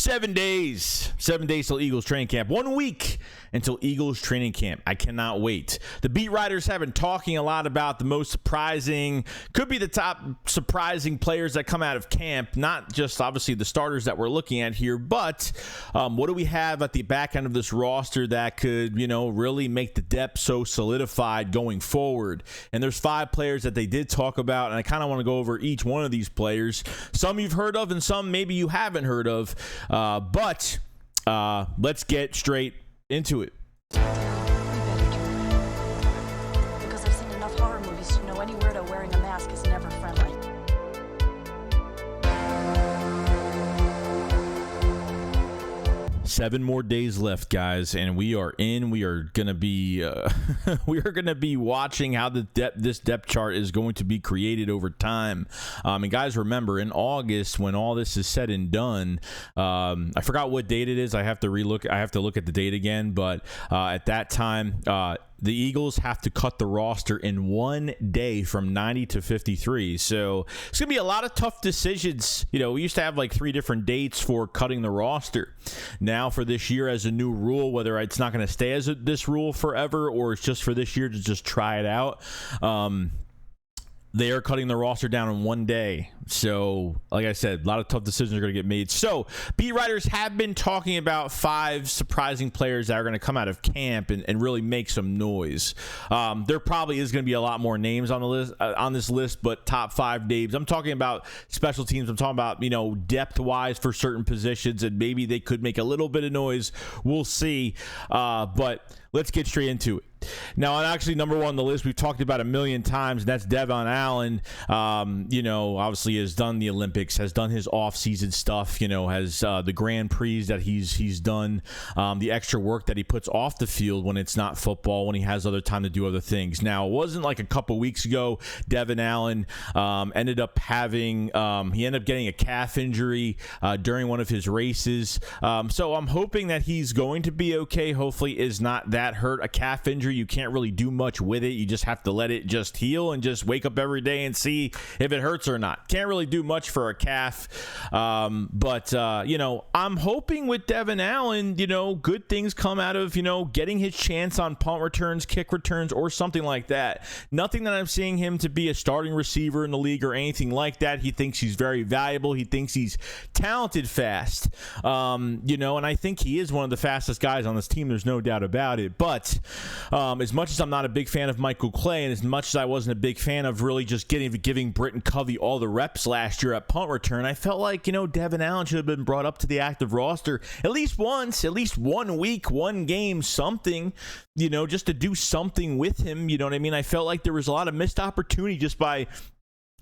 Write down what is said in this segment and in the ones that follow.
7 days till Eagles training camp. 1 week until Eagles training camp. I cannot wait. The beat writers have been talking a lot about the most surprising, could be the top surprising players that come out of camp. Not just obviously the starters that we're looking at here, but what do we have at the back end of this roster that could, really make the depth so solidified going forward? And there's 5 players that they did talk about, and I kind of want to go over each one of these players. Some you've heard of and some maybe you haven't heard of. But let's get straight into it. Because I've seen enough horror movies to know any weirdo wearing a mask is never friendly. 7 more days left, guys, and we are gonna be we are gonna be watching how this depth chart is going to be created over time. And guys, remember, in August, when all this is said and done, I forgot what date it is. I have to look at the date again, but at that time, the Eagles have to cut the roster in 1 day from 90 to 53. So it's going to be a lot of tough decisions. We used to have like 3 different dates for cutting the roster. Now for this year as a new rule, whether it's not going to stay as this rule forever or it's just for this year to just try it out, they are cutting the roster down in 1 day. So, like I said, a lot of tough decisions are going to get made. So, beat writers have been talking about 5 surprising players that are going to come out of camp and really make some noise. There probably is going to be a lot more names on the list, on this list, but top 5 names. I'm talking about special teams. I'm talking about, depth-wise for certain positions, and maybe they could make a little bit of noise. We'll see. But let's get straight into it. Now, and actually, number 1 on the list, we've talked about a million times, and that's Devon Allen. Obviously has done the Olympics, has done his off-season stuff, has the Grand Prix that he's done, the extra work that he puts off the field when it's not football, when he has other time to do other things. Now, it wasn't like a couple weeks ago, Devon Allen ended up getting a calf injury during one of his races. So I'm hoping that he's going to be okay. Hopefully is not that hurt. A calf injury, you can't really do much with it. You just have to let it just heal and just wake up every day and see if it hurts or not. Can't really do much for a calf. But I'm hoping with Devon Allen, good things come out of, getting his chance on punt returns, kick returns, or something like that. Nothing that I'm seeing him to be a starting receiver in the league or anything like that. He thinks he's very valuable. He thinks he's talented fast. And I think he is one of the fastest guys on this team. There's no doubt about it. But as much as I'm not a big fan of Michael Clay, and as much as I wasn't a big fan of really just giving Britton Covey all the reps last year at punt return, I felt like, Devon Allen should have been brought up to the active roster at least once, at least 1 week, 1 game, something, just to do something with him. You know what I mean? I felt like there was a lot of missed opportunity just by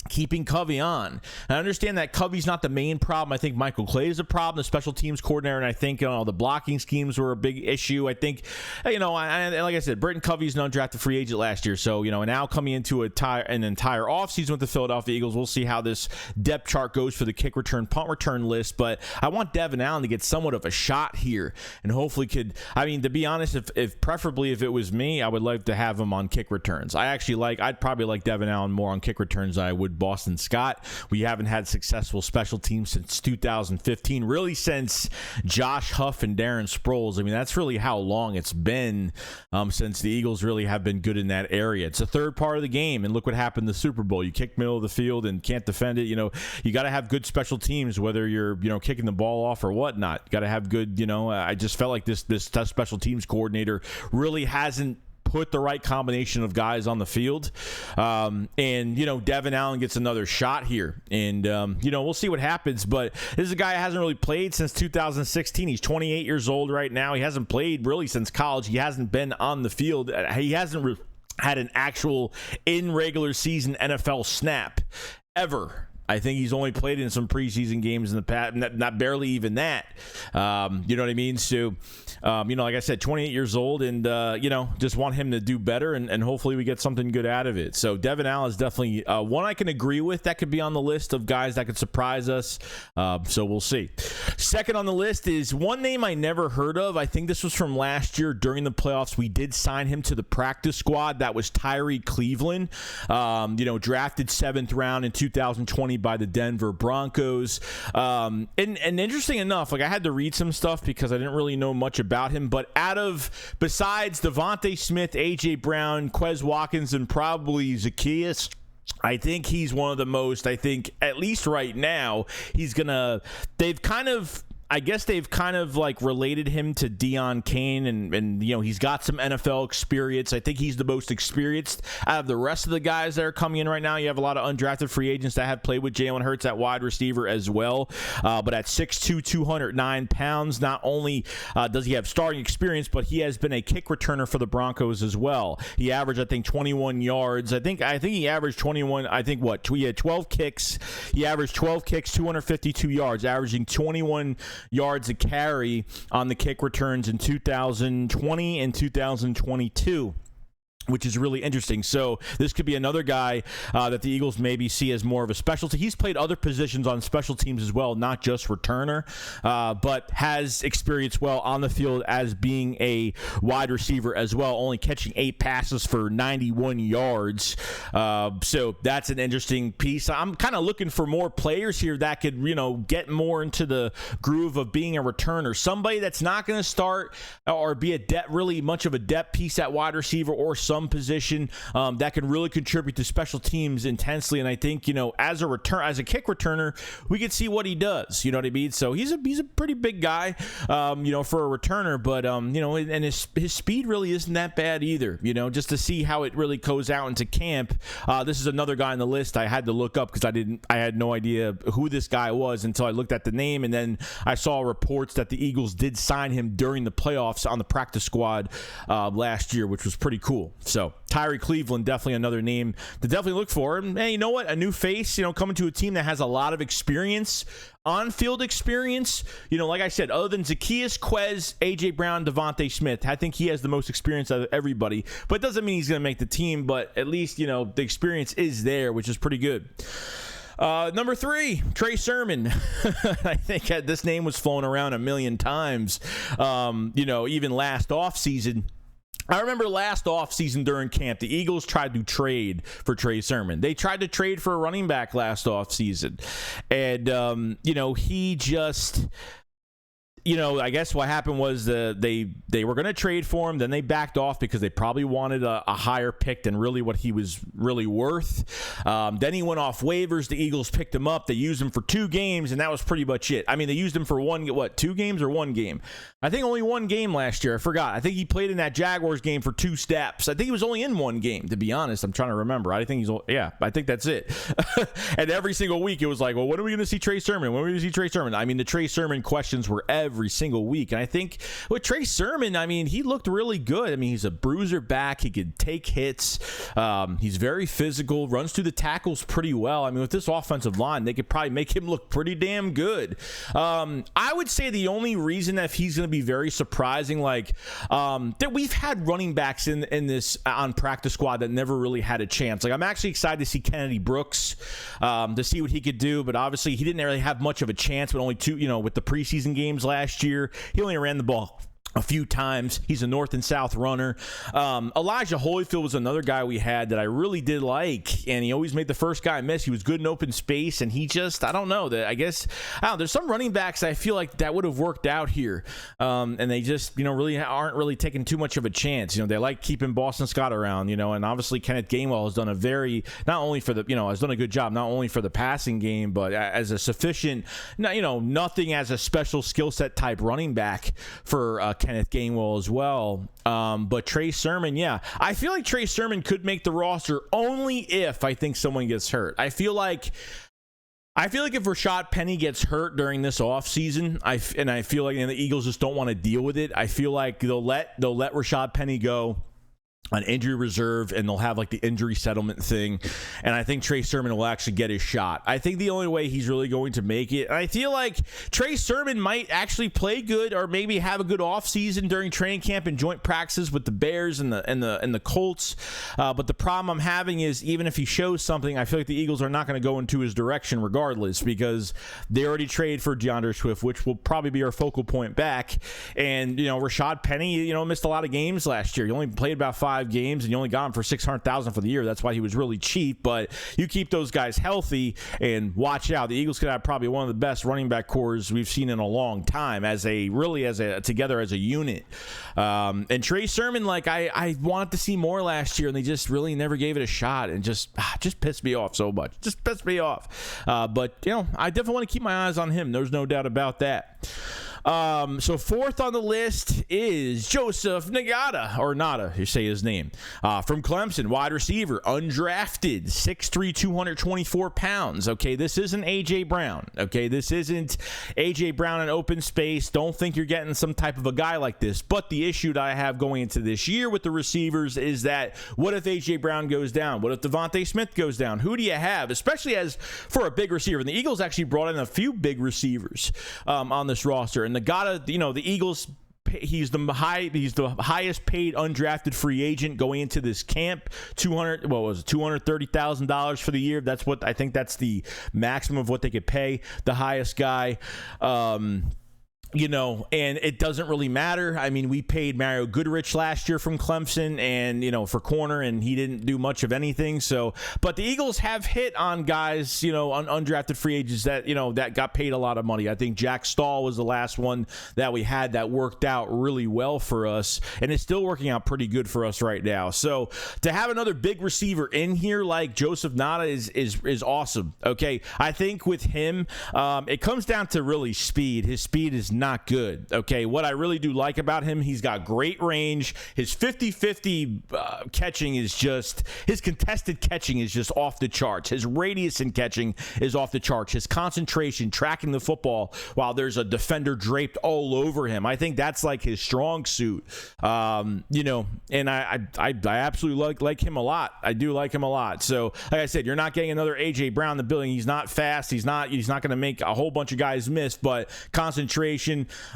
keeping Covey on. I understand that Covey's not the main problem. I think Michael Clay is a problem, the special teams coordinator, and I think the blocking schemes were a big issue. I think, like I said, Britton Covey's an undrafted free agent last year, so, now coming into an entire offseason with the Philadelphia Eagles, we'll see how this depth chart goes for the kick return, punt return list, but I want Devon Allen to get somewhat of a shot here, and hopefully to be honest, if preferably if it was me, I would like to have him on kick returns. I'd probably like Devon Allen more on kick returns than I would Boston Scott. We haven't had successful special teams since 2015, really since Josh Huff and Darren Sproles. I mean, that's really how long it's been since the Eagles really have been good in that area. It's the third part of the game, and look what happened in the Super Bowl. You kick middle of the field and can't defend it. You got to have good special teams, whether you're kicking the ball off or whatnot. You got to have good. I just felt like this special teams coordinator really hasn't put the right combination of guys on the field. Devon Allen gets another shot here. And, we'll see what happens. But this is a guy who hasn't really played since 2016. He's 28 years old right now. He hasn't played really since college. He hasn't been on the field. He hasn't had an actual in regular season NFL snap ever. I think he's only played in some preseason games in the past, not barely even that. You know what I mean? So, like I said, 28 years old, and, just want him to do better, and hopefully we get something good out of it. So Devon Allen is definitely one I can agree with. That could be on the list of guys that could surprise us. So we'll see. Second on the list is one name I never heard of. I think this was from last year during the playoffs. We did sign him to the practice squad. That was Tyree Cleveland, drafted 7th round in 2020 by the Denver Broncos. And interesting enough, I had to read some stuff because I didn't really know much about him. But besides Devontae Smith, A.J. Brown, Quez Watkins, and probably Zacchaeus, I think he's one of the most, at least right now, they've kind of like related him to Deion Kane, and he's got some NFL experience. I think he's the most experienced out of the rest of the guys that are coming in right now. You have a lot of undrafted free agents that have played with Jalen Hurts at wide receiver as well. But at 6'2", 209 pounds, not only does he have starting experience, but he has been a kick returner for the Broncos as well. He averaged, I think, 21 yards. I think he averaged 21. He had 12 kicks. He averaged 12 kicks, 252 yards, averaging 21 yards a carry on the kick returns in 2020 and 2022. Which is really interesting. So this could be another guy that the Eagles maybe see as more of a specialty. He's played other positions on special teams as well, not just returner, but has experience well on the field as being a wide receiver as well, only catching 8 passes for 91 yards. So that's an interesting piece. I'm kind of looking for more players here that could, get more into the groove of being a returner. Somebody that's not going to start or be really much of a depth piece at wide receiver or some position that can really contribute to special teams intensely. And I think, as a kick returner, we can see what he does. You know what I mean? So he's a pretty big guy, for a returner, but and his speed really isn't that bad either. Just to see how it really goes out into camp. This is another guy on the list I had to look up because I had no idea who this guy was until I looked at the name, and then I saw reports that the Eagles did sign him during the playoffs on the practice squad last year, which was pretty cool. So Tyree Cleveland, definitely another name to definitely look for. And hey, you know what? A new face, coming to a team that has a lot of experience, on-field experience. Like I said, other than Zacchaeus, Quez, A.J. Brown, Devontae Smith, I think he has the most experience out of everybody. But it doesn't mean he's going to make the team, but at least, the experience is there, which is pretty good. Number 3, Trey Sermon. I think this name was flown around a million times, even last offseason. I remember last offseason during camp, the Eagles tried to trade for Trey Sermon. They tried to trade for a running back last offseason. And, he just... I guess what happened was they were going to trade for him. Then they backed off because they probably wanted a higher pick than really what he was really worth. Then he went off waivers. The Eagles picked him up. They used him for 2 games, and that was pretty much it. I mean, they used him for 2 games or 1 game? I think only 1 game last year. I forgot. I think he played in that Jaguars game for 2 steps. I think he was only in 1 game, to be honest. I'm trying to remember. I think that's it. And every single week it was like, well, when are we going to see Trey Sermon? When are we going to see Trey Sermon? I mean, the Trey Sermon questions were every single week. And I think with Trey Sermon, he looked really good. He's a bruiser back. He could take hits. He's very physical, runs through the tackles pretty well. With this offensive line, they could probably make him look pretty damn good. I would say the only reason that he's going to be very surprising, that we've had running backs in this on practice squad that never really had a chance. I'm actually excited to see Kennedy Brooks, to see what he could do, but obviously he didn't really have much of a chance, but only 2, with the preseason games last year. He only ran the ball a few times. He's a north and south runner. Elijah Holyfield was another guy we had that I really did like, and he always made the first guy miss. He was good in open space, and he just, I don't know, there's some running backs I feel like that would have worked out here, and they just, really aren't really taking too much of a chance. They like keeping Boston Scott around, and obviously Kenneth Gainwell has done has done a good job, not only for the passing game, but as a sufficient, nothing as a special skill set type running back for Kenneth Gainwell as well. But Trey Sermon, I feel like Trey Sermon could make the roster only if I think someone gets hurt. I feel like if Rashad Penny gets hurt during this offseason, I feel like the Eagles just don't want to deal with it. I feel like they'll let Rashad Penny go on injury reserve, and they'll have the injury settlement thing, and I think Trey Sermon will actually get his shot. I think the only way he's really going to make it, and I feel like Trey Sermon might actually play good or maybe have a good offseason during training camp and joint practices with the Bears and the Colts, but the problem I'm having is even if he shows something, I feel like the Eagles are not going to go into his direction regardless, because they already traded for DeAndre Swift, which will probably be our focal point back, and Rashad Penny missed a lot of games last year. He only played about 5 5 games, and you only got him for $600,000 for the year. That's why he was really cheap. But you keep those guys healthy, and watch out. The Eagles could have probably one of the best running back cores we've seen in a long time, together as a unit. And Trey Sermon, like I wanted to see more last year, and they just really never gave it a shot, and just pissed me off so much. Just pissed me off. But I definitely want to keep my eyes on him. There's no doubt about that. So fourth on the list is Joseph Nagata, or Nada, you say his name, from Clemson, wide receiver, undrafted, 6'3", 224 pounds. Okay, this isn't A.J. Brown. Okay, this isn't A.J. Brown in open space. Don't think you're getting some type of a guy like this. But the issue that I have going into this year with the receivers is that what if A.J. Brown goes down? What if Devontae Smith goes down? Who do you have, especially as for a big receiver? And the Eagles actually brought in a few big receivers on this roster. And the Eagles, he's the highest paid undrafted free agent going into this camp. $230,000 for the year. That's what I think. That's the maximum of what they could pay the highest guy. And it doesn't really matter. I mean, we paid Mario Goodrich last year from Clemson and, for corner, and he didn't do much of anything. So, but the Eagles have hit on guys, on undrafted free agents that, that got paid a lot of money. I think Jack Stahl was the last one that we had that worked out really well for us, and it's still working out pretty good for us right now. So to have another big receiver in here like Joseph Nada is awesome. Okay. I think with him, it comes down to really speed. His speed is not good. Okay, what I really do like about him, he's got great range. His 50-50 catching is just, his contested catching is just off the charts. His radius in catching is off the charts. His concentration, tracking the football while there's a defender draped all over him, I think that's like his strong suit. And I absolutely like him a lot. I do like him a lot. So, like I said, you're not getting another A.J. Brown in the building. He's not fast. He's not going to make a whole bunch of guys miss, but concentration,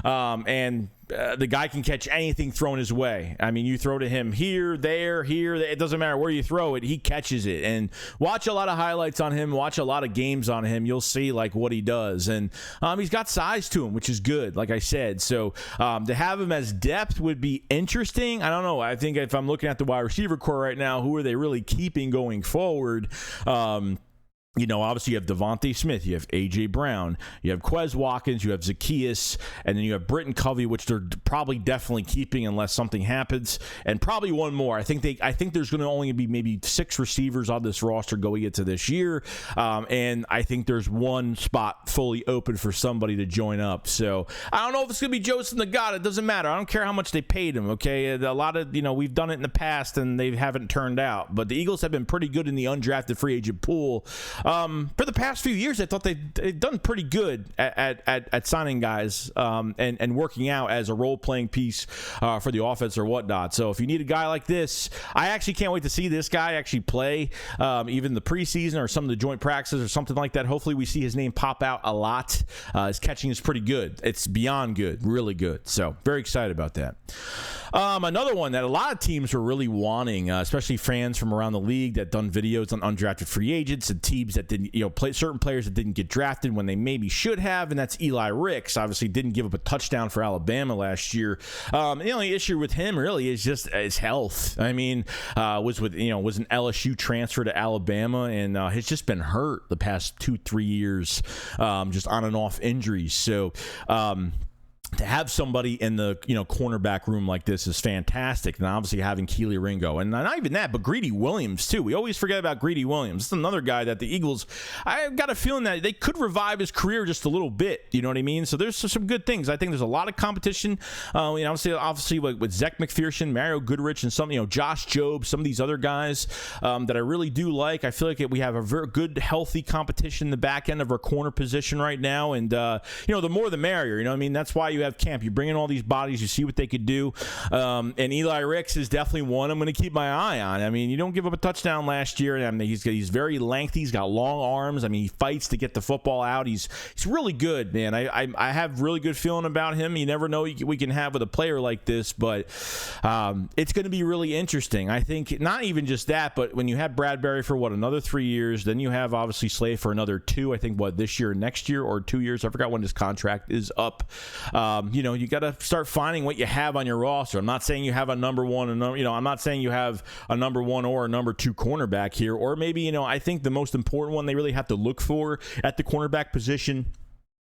and the guy can catch anything thrown his way. I mean, you throw to him here, there, it doesn't matter where you throw it, he catches it. And watch a lot of highlights on him, watch a lot of games on him, you'll see like what he does. And he's got size to him, which is good, like I said. So to have him as depth would be interesting. I don't know. I think if I'm looking at the wide receiver core right now, who are they really keeping going forward? Obviously you have Devontae Smith, you have A.J. Brown, you have Quez Watkins, you have Zacchaeus, and then you have Britton Covey, which they're probably definitely keeping unless something happens, and probably one more. I think there's going to only be maybe 6 receivers on this roster going into this year, and I think there's one spot fully open for somebody to join up. So I don't know if it's going to be Joseph Nagata. It doesn't matter. I don't care how much they paid him. Okay, a lot of we've done it in the past and they haven't turned out, but the Eagles have been pretty good in the undrafted free agent pool. For the past few years, I thought they've done pretty good at signing guys and working out as a role-playing piece for the offense or whatnot. So if you need a guy like this, I actually can't wait to see this guy actually play even the preseason or some of the joint practices or something like that. Hopefully we see his name pop out a lot. His catching is pretty good. It's beyond good, really good. So very excited about that. Another one that a lot of teams were really wanting, especially fans from around the league that done videos on undrafted free agents and teams that didn't, play certain players that didn't get drafted when they maybe should have, and that's Eli Ricks. Obviously, didn't give up a touchdown for Alabama last year. The only issue with him really is just his health. I mean, was an LSU transfer to Alabama, and has just been hurt the past 2-3 years, just on and off injuries. So. To have somebody in the cornerback room like this is fantastic, and obviously having Keely Ringo, and not even that, but Greedy Williams too. We always forget about Greedy Williams. It's another guy that the Eagles, I've got a feeling that they could revive his career just a little bit. You know what I mean? So there's some good things. I think there's a lot of competition. Obviously with Zach McPherson, Mario Goodrich, and some Josh Jobe, some of these other guys that I really do like. I feel like we have a very good, healthy competition in the back end of our corner position right now, and the more the merrier. You know what I mean? That's why you have camp. You bring in all these bodies, you see what they could do. And Eli Ricks is definitely one I'm going to keep my eye on. I mean, you don't give up a touchdown last year. I mean, he's very lengthy. He's got long arms. I mean, he fights to get the football out. He's really good, man. I have really good feeling about him. You never know we can have with a player like this, but it's going to be really interesting. I think not even just that, but when you have Bradbury for another 3 years, then you have obviously Slay for another 2. I think this year, next year, or 2 years. I forgot when his contract is up. You got to start finding what you have on your roster. I'm not saying you have a number one, I'm not saying you have a number one or a number two cornerback here, or maybe, I think the most important one they really have to look for at the cornerback position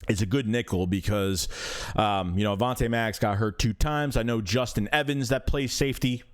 is a good nickel, because, Avonte Maddox got hurt 2 times. I know Justin Evans, that plays safety,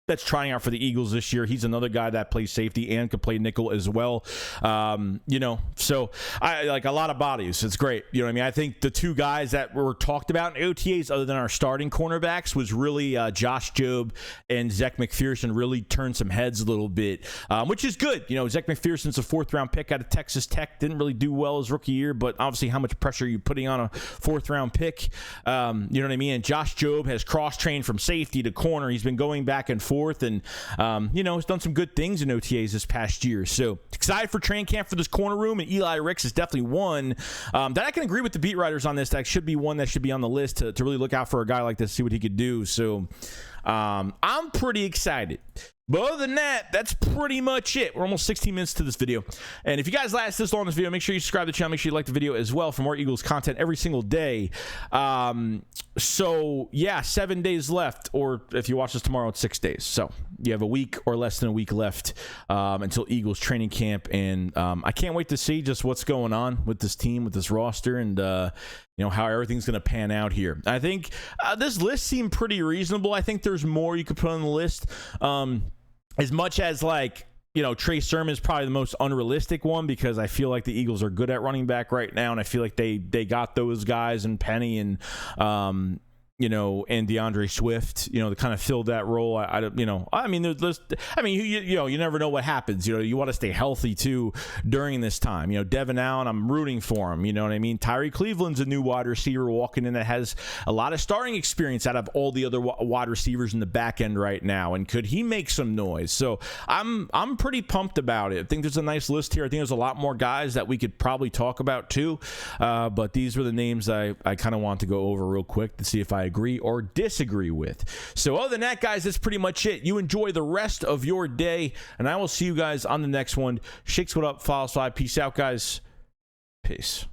that's trying out for the Eagles this year. He's another guy that plays safety and can play nickel as well. So I like a lot of bodies. It's great. You know what I mean? I think the 2 guys that were talked about in OTAs other than our starting cornerbacks was really Josh Jobe and Zech McPherson really turned some heads a little bit, which is good. Zech McPherson's a 4th-round pick out of Texas Tech. Didn't really do well his rookie year, but obviously how much pressure are you putting on a 4th-round pick? You know what I mean? And Josh Jobe has cross-trained from safety to corner. He's been going back and forth. And, has done some good things in OTAs this past year. So excited for training camp for this corner room. And Eli Ricks is definitely one that I can agree with the beat writers on this. That should be one that should be on the list to really look out for a guy like this, see what he could do. So I'm pretty excited. But other than that, that's pretty much it. We're almost 16 minutes to this video. And if you guys last this long in this video, make sure you subscribe to the channel. Make sure you like the video as well for more Eagles content every single day. 7 days left. Or if you watch this tomorrow, it's 6 days. So you have a week or less than a week left until Eagles training camp. And I can't wait to see just what's going on with this team, with this roster, and how everything's going to pan out here. I think this list seemed pretty reasonable. I think there's more you could put on the list. As much as Trey Sermon is probably the most unrealistic one, because I feel like the Eagles are good at running back right now, and I feel like they got those guys and Penny and and DeAndre Swift, to kind of fill that role. You never know what happens. You want to stay healthy too during this time. Devin Allen, I'm rooting for him. You know what I mean? Tyree Cleveland's a new wide receiver walking in that has a lot of starting experience out of all the other wide receivers in the back end right now. And could he make some noise? So I'm pretty pumped about it. I think there's a nice list here. I think there's a lot more guys that we could probably talk about too. But these were the names I kind of want to go over real quick to see if I agree or disagree with. So other than that, guys, that's pretty much it. You enjoy the rest of your day, and I will see you guys on the next one. Shake Squad up, follow slide. Peace out, guys. Peace.